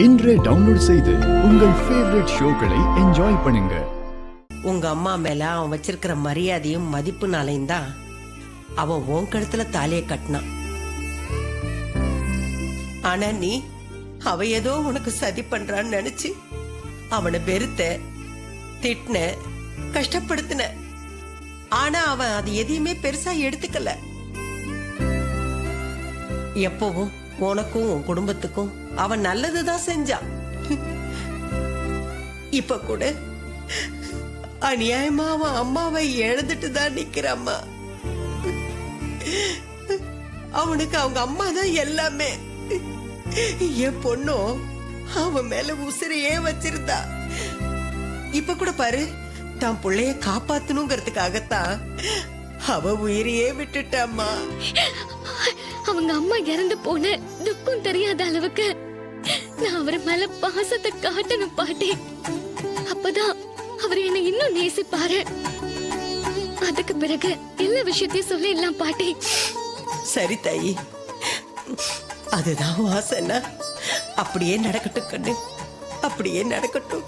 இன்றே டவுன்லோட் செய்து உங்கள் ஃபேவரட் ஷோக்களை என்ஜாய் பண்ணுங்க. உங்க அம்மா மேல அவன் வச்சிருக்கிற மரியாதையும் மதிப்புனாலையும் தான் அவன் உன் கழுத்துல தாலியை கட்டினான். ஆனா நீ அவ ஏதோ உனக்கு சதி பண்றான்னு நினைச்சு அவனை வெறுத்த, திட்டின, கஷ்டப்படுத்தின. ஆனா அவன் அது எதையுமே பெருசா எடுத்துக்கல. எப்பவும் உனக்கும் உன் குடும்பத்துக்கும் அவன் நல்லதுதான் செஞ்சான். இப்ப கூட அநியாயமா அவன் அம்மாவை இழந்துட்டு தான் நிக்கிறாம்மா. அவனுக்கு அவங்க அம்மா தான் எல்லாமே. என் பொண்ணும் அவன் மேல உசிரையே வச்சிருந்தா. இப்ப கூட பாரு, தான் பிள்ளைய காப்பாத்தணுங்கிறதுக்காகத்தான் அவ உயிரையே விட்டுட்டாம்மா. அவங்க அம்மா இறந்து போன துக்கம் தெரியாத அளவுக்கு நான் அவர் மேல பாசத்தை காட்டணும் பாட்டி. அப்பதான் அவர் என்ன இன்னும் நேசிப்பாரு. அதுக்கு பிறகு எல்லா விஷயத்தையும் சொல்லிடலாம் பாட்டி. சரி தாயி, அதுதான் வாசனா. அப்படியே நடக்கட்டும் கண்ணு, அப்படியே நடக்கட்டும்.